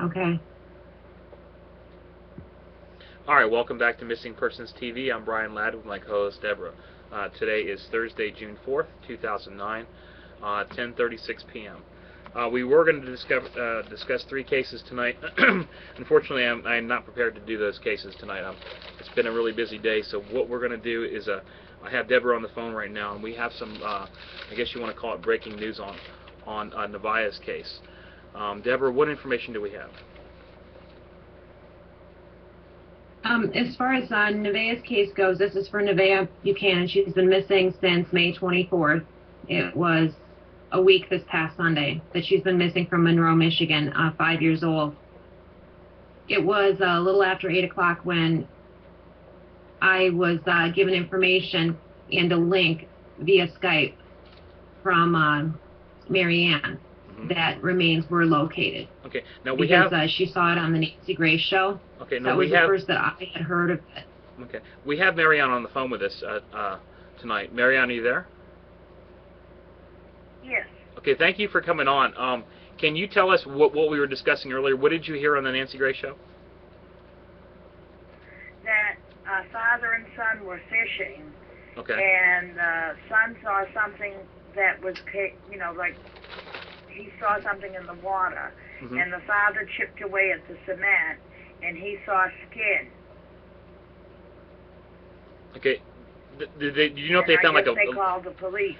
Okay. All right, welcome back to Missing Persons TV. I'm Brian Ladd with my co-host Deborah. Today is Thursday, June 4th, 2009, 10:36 p.m. We were going to discuss 3 cases tonight. Unfortunately, I'm not prepared to do those cases tonight. It's been a really busy day, so what we're going to do is I have Deborah on the phone right now, and we have some, I guess you want to call it breaking news on Nevaeh's case. Deborah, what information do we have? As far as Nevaeh's case goes, this is for Nevaeh Buchanan. She's been missing since May 24th. It was a week this past Sunday that she's been missing from Monroe, Michigan, 5 years old. It was a little after 8 o'clock when I was given information and a link via Skype from Marianne that remains were located. Okay, now we because have... she saw it on the Nancy Grace show. Okay, now that was the first that I had heard of it. Okay, we have Marianne on the phone with us tonight. Marianne, are you there? Yes. Okay, thank you for coming on. Can you tell us what we were discussing earlier? What did you hear on the Nancy Grace show? That father and son were fishing. Okay. And son saw something that was, like he saw something in the water. And the father chipped away at the cement, and he saw skin. Okay. Do you know if they found like they called the police.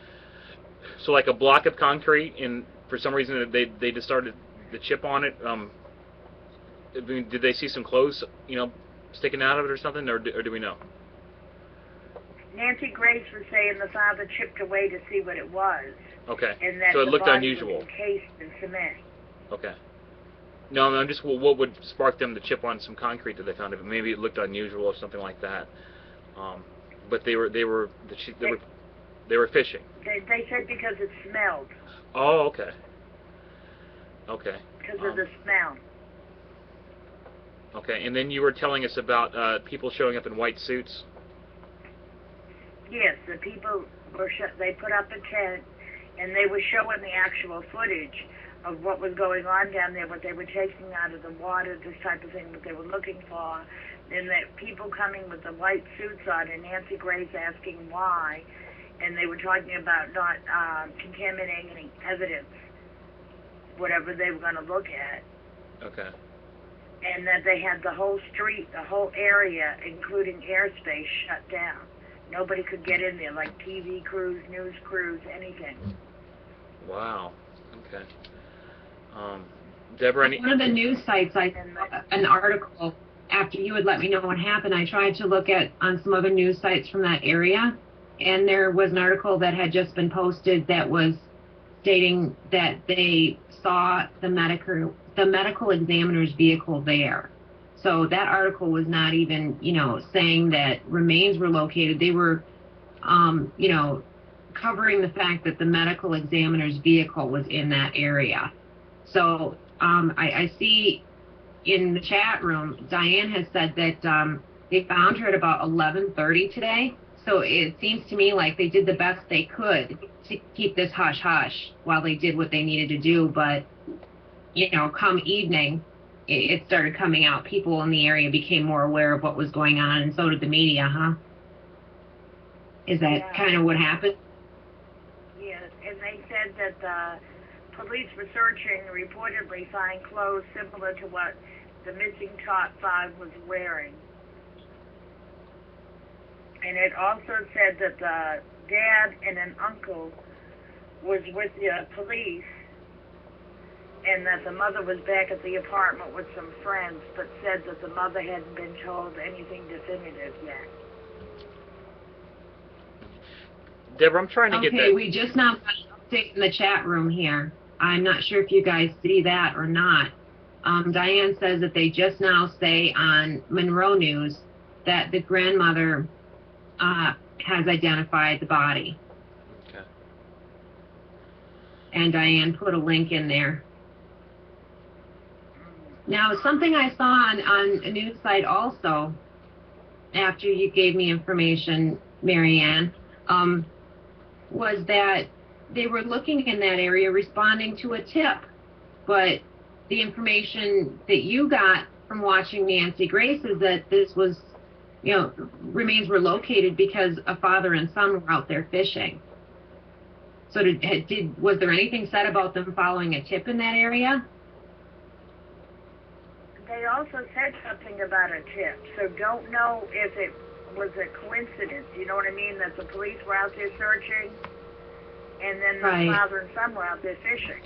So like a block of concrete, and for some reason they just started the chip on it. Did they see some clothes, sticking out of it or something, or do we know? Nancy Grace was saying the father chipped away to see what it was. Okay. And that so it the looked body unusual. was encased in cement. Okay. No, I'm just what would spark them to chip on some concrete that they found? If maybe it looked unusual or something like that. But they were fishing. They said because it smelled. Oh, okay. Okay. Because of the smell. Okay, and then you were telling us about people showing up in white suits. Yes, the people were. They put up a tent, and they were showing the actual footage of what was going on down there, what they were taking out of the water, this type of thing, what they were looking for, and that people coming with the white suits on, and Nancy Grace asking why, and they were talking about not contaminating any evidence, whatever they were going to look at. Okay. And that they had the whole street, the whole area, including airspace, shut down. Nobody could get in there, like TV crews, news crews, anything. Wow. Okay. Deborah, one of the news sites, I saw an article after you had let me know what happened. I tried to look at on some other news sites from that area, and there was an article that had just been posted that was stating that they saw the medical examiner's vehicle there. So that article was not even, saying that remains were located. They were, covering the fact that the medical examiner's vehicle was in that area. So I see in the chat room, Diane has said that they found her at about 11:30 today. So it seems to me like they did the best they could to keep this hush-hush while they did what they needed to do. But, come evening, it started coming out. People in the area became more aware of what was going on, and so did the media, huh? Is that kind of what happened? Yes, and they said that the police were searching, reportedly find clothes similar to what the missing top 5 was wearing. And it also said that the dad and an uncle was with the police, and that the mother was back at the apartment with some friends, but said that the mother hadn't been told anything definitive yet. Deborah, I'm trying to get that. Okay, we just now got an update in the chat room here. I'm not sure if you guys see that or not. Diane says that they just now say on Monroe News that the grandmother has identified the body. Okay. And Diane put a link in there. Now, something I saw on a news site also, after you gave me information, Marianne, was that they were looking in that area responding to a tip, but the information that you got from watching Nancy Grace is that this was, you know, remains were located because a father and son were out there fishing. So was there anything said about them following a tip in that area? They also said something about a tip, so don't know if it was a coincidence. You know what I mean? That the police were out there searching, and then the father and son were out there fishing.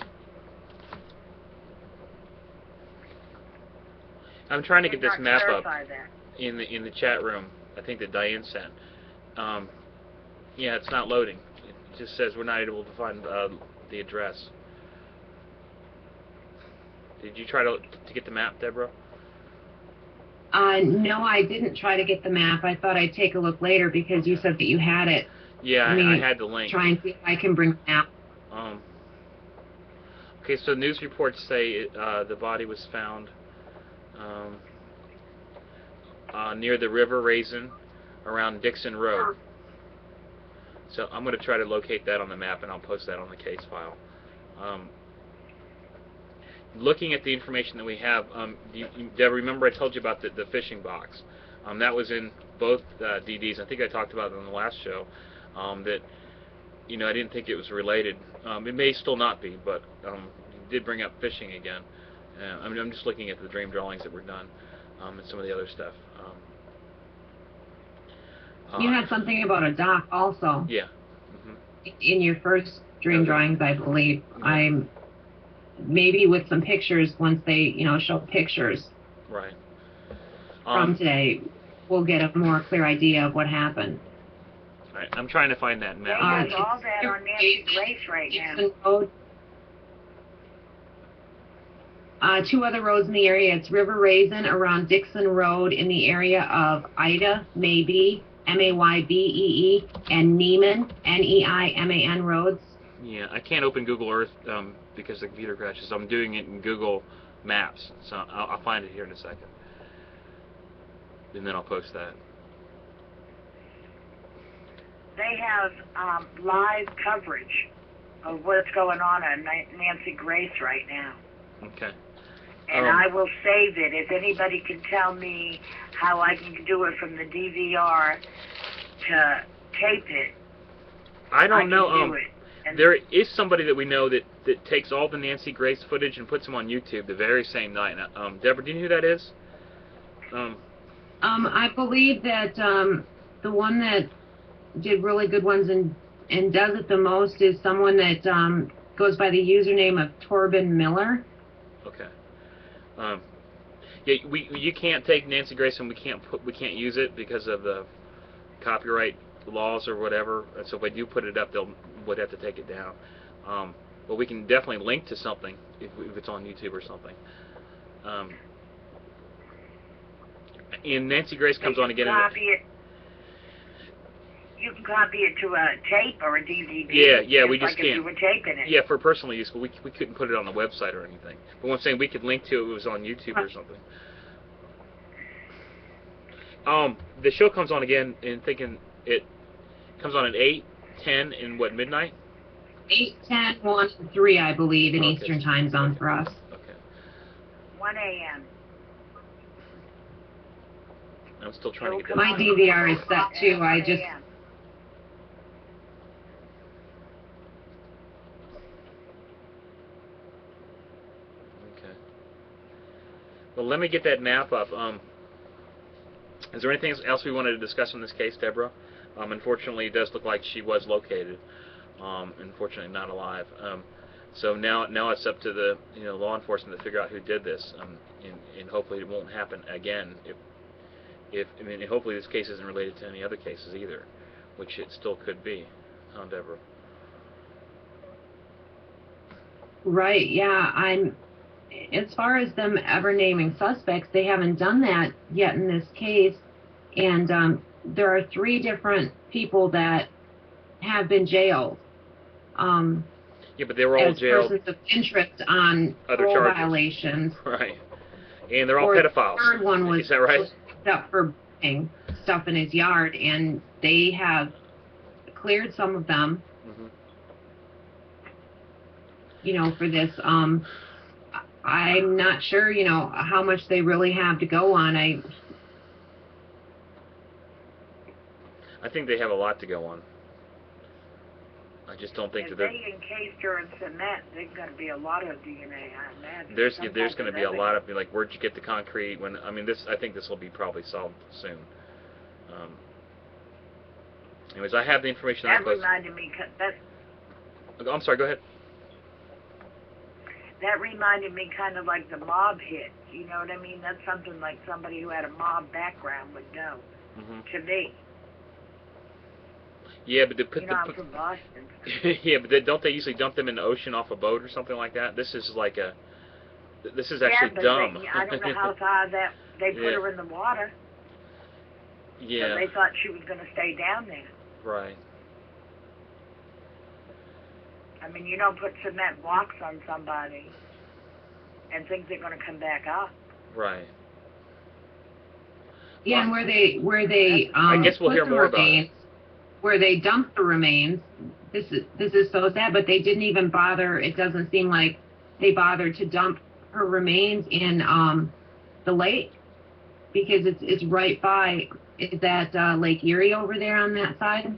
I'm trying to get this map up that. in the chat room. I think that Diane sent. Yeah, it's not loading. It just says we're not able to find the address. Did you try to get the map, Deborah? No, I didn't try to get the map. I thought I'd take a look later because you said that you had it. Yeah, I had the link. Try and see if I can bring the map. Okay, so news reports say the body was found near the River Raisin around Dixon Road. So I'm going to try to locate that on the map, and I'll post that on the case file. Looking at the information that we have, Deborah, remember I told you about the fishing box. That was in both DDs. I think I talked about it on the last show. That, you know, I didn't think it was related. It may still not be, but it did bring up fishing again. I mean, I'm just looking at the dream drawings that were done and some of the other stuff. You had something about a dock also. Yeah. In your first dream drawings, I believe. I'm maybe with some pictures once they, you know, show pictures. Right. From today, we'll get a more clear idea of what happened. Right. I'm trying to find that map. There's all that on Nancy Grace right now. Two other roads in the area. It's River Raisin around Dixon Road in the area of Ida, Maybe, Maybee, and Neiman, Neiman roads. Yeah, I can't open Google Earth because the computer crashes. So I'm doing it in Google Maps. So I'll find it here in a second. And then I'll post that. They have live coverage of what's going on Nancy Grace right now. Okay. And I will save it. If anybody can tell me how I can do it from the DVR to tape it, I don't know. Do it. There is somebody that we know that takes all the Nancy Grace footage and puts them on YouTube the very same night. Deborah, do you know who that is? I believe that the one that did really good ones and does it the most is someone that goes by the username of Torben Miller. Okay. Yeah, you can't take Nancy Grace and we can't use it because of the copyright laws or whatever. So if we do put it up, would have to take it down. But we can definitely link to something if it's on YouTube or something. And Nancy Grace comes on again. You can copy it to a tape or a DVD. Yeah, we just like can't. If you were taping it. Yeah, for personal use, but we couldn't put it on the website or anything. But what I'm saying, we could link to it. It was on YouTube or something. The show comes on again, and thinking it comes on at 8, 10, and what, midnight? 8, 10, 1, and 3, I believe, in Eastern Time Zone for us. Okay. 1 a.m. I'm still trying to get that. My DVR is set too. I just. Okay. Well, let me get that map up. Is there anything else we wanted to discuss in this case, Deborah? Unfortunately, it does look like she was located. Unfortunately, not alive. So now it's up to the law enforcement to figure out who did this, and hopefully it won't happen again. Hopefully this case isn't related to any other cases either, which it still could be, Deborah. Right. Yeah. As far as them ever naming suspects, they haven't done that yet in this case, and there are 3 different people that have been jailed. Yeah, but they were all jailed. Persons of interest on other parole charges. Violations. Right. And they're all pedophiles. The third one was is that right? Up for putting stuff in his yard, and they have cleared some of them. Mm-hmm. For this. I'm not sure, you know, how much they really have to go on. I think they have a lot to go on. I just don't think if that they encased her in cement, there's going to be a lot of DNA, I imagine. there's going to be a lot of, like, where'd you get the concrete? When I mean, I think this will be probably solved soon. Anyways, I have the information. That reminded me. I'm sorry. Go ahead. That reminded me kind of like the mob hit. You know what I mean? That's something like somebody who had a mob background would know. To me. Yeah, but I'm from Boston. Yeah, but don't they usually dump them in the ocean off a boat or something like that? This is actually dumb. I don't know how far that they put her in the water. Yeah. So they thought she was going to stay down there. Right. I mean, you don't put cement blocks on somebody and think they're going to come back up. Right. Yeah, and where they I guess we'll hear more about it. Where they dumped the remains, this is so sad, but they didn't even bother. It doesn't seem like they bothered to dump her remains in the lake, because it's right by. Is that Lake Erie over there on that side?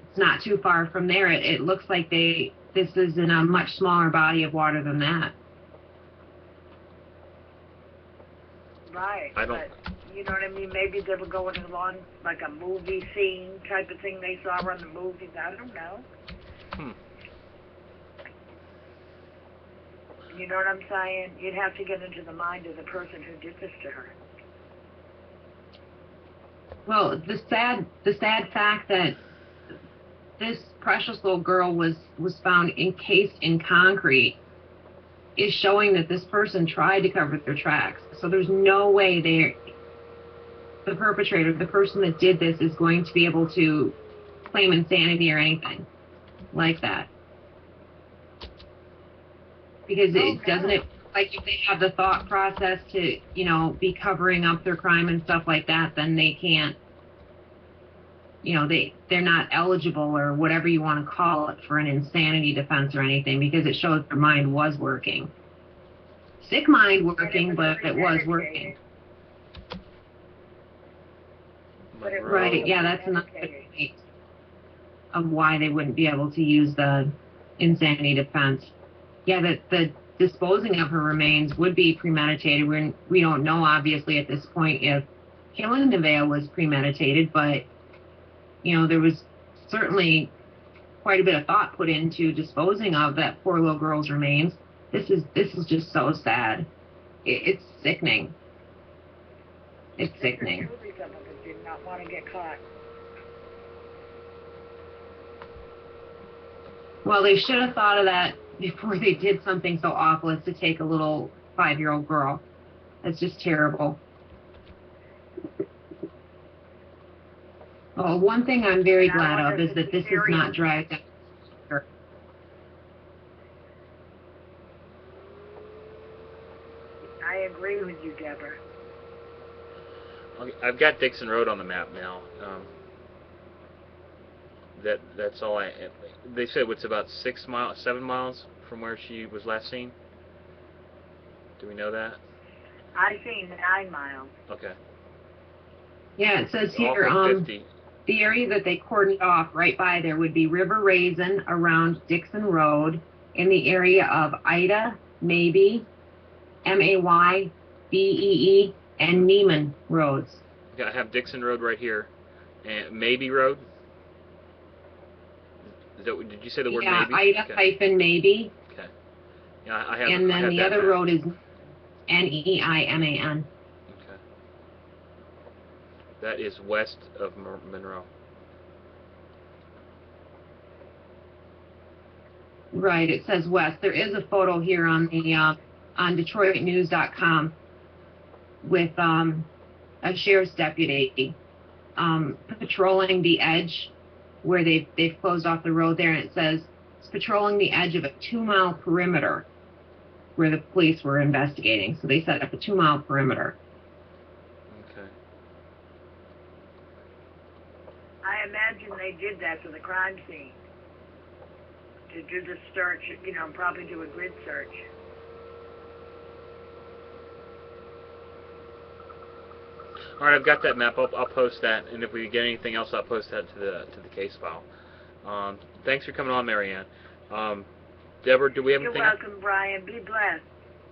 It's not too far from there. It looks like this is in a much smaller body of water than that. Right. I don't. But, you know what I mean? Maybe they were going along like a movie scene type of thing they saw on the movies. I don't know. You know what I'm saying? You'd have to get into the mind of the person who did this to her. Well, the sad fact that this precious little girl was found encased in concrete is showing that this person tried to cover their tracks. So there's no way the perpetrator, the person that did this, is going to be able to claim insanity or anything like that. Because doesn't it, like, if they have the thought process to, you know, be covering up their crime and stuff like that, then they can't, you know, they're not eligible or whatever you want to call it for an insanity defense or anything, because it shows their mind was working. Sick mind working, but it was working. Right, yeah, that's another case of why they wouldn't be able to use the insanity defense. Yeah, the disposing of her remains would be premeditated. We don't know, obviously, at this point if killing Nevaeh was premeditated, but, you know, there was certainly quite a bit of thought put into disposing of that poor little girl's remains. This is just so sad. It's sickening. It's sickening. Some of us did not want to get caught. Well, they should have thought of that before they did something so awful as to take a little 5-year-old girl. That's just terrible. Oh, one thing I'm very glad of is that this is not dragged out. I agree with you, Deborah. I've got Dixon Road on the map now. That's all they said it's about 7 miles from where she was last seen. Do we know that? I seen 9 miles. Okay. Yeah, it says here, 50. The area that they cordoned off right by there would be River Raisin around Dixon Road, in the area of Ida, Maybe, Maybee, and Neiman roads. Okay, I have Dixon Road right here, and Maybe Road. Did you say the word maybe? Yeah, Ida hyphen Maybe. Okay. Yeah, I have. And then the other road is Neiman. Okay. That is west of Monroe. Right, it says west. There is a photo here on the on DetroitNews.com with a sheriff's deputy patrolling the edge where they've closed off the road there, and it says it's patrolling the edge of a 2-mile perimeter where the police were investigating. So they set up a 2-mile perimeter. Okay. I imagine they did that to the crime scene, to to do the search, you know, probably do a grid search. All right, I've got that map. I'll post that, and if we get anything else, I'll post that to the case file. Thanks for coming on, Marianne. Deborah, do we have anything? You're welcome, Brian. Be blessed.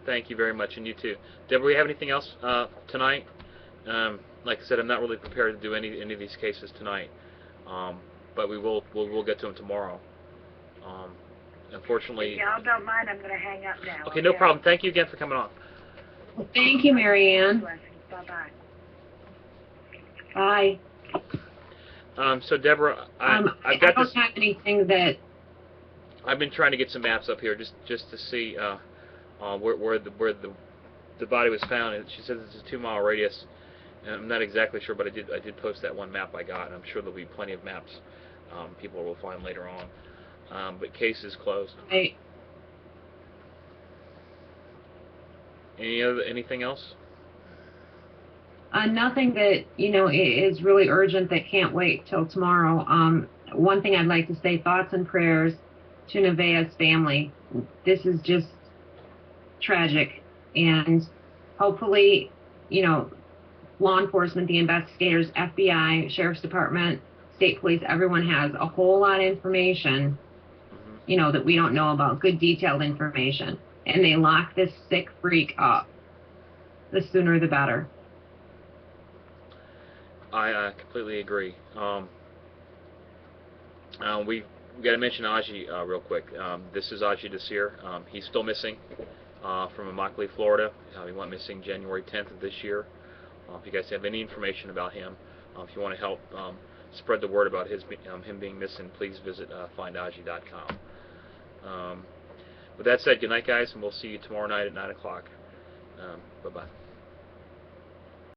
Thank you very much, and you too. Deborah, do we have anything else tonight? Like I said, I'm not really prepared to do any of these cases tonight, but we'll get to them tomorrow. Unfortunately. If y'all don't mind, I'm going to hang up now. Okay, no problem. Thank you again for coming on. Thank you, Marianne. Bye-bye. Bye. So Deborah, I I've got don't this. have anything that. I've been trying to get some maps up here just to see where the body was found, and she says it's a 2-mile radius. And I'm not exactly sure, but I did post that one map I got. I'm sure there'll be plenty of maps people will find later on. But case is closed. I, Anything else? nothing that, you know, is really urgent that can't wait till tomorrow. One thing I'd like to say, thoughts and prayers to Nevaeh's family. This is just tragic, and hopefully, you know, law enforcement, the investigators, FBI, Sheriff's Department, State Police, everyone has a whole lot of information, you know, that we don't know about, good detailed information, and they lock this sick freak up. The sooner the better. I completely agree. We got to mention Adji real quick. This is Adji Desir. He's still missing from Immokalee, Florida. He went missing January 10th of this year. If you guys have any information about him, if you want to help spread the word about him being missing, please visit findadji.com. With that said, good night, guys, and we'll see you tomorrow night at 9 o'clock. Bye-bye.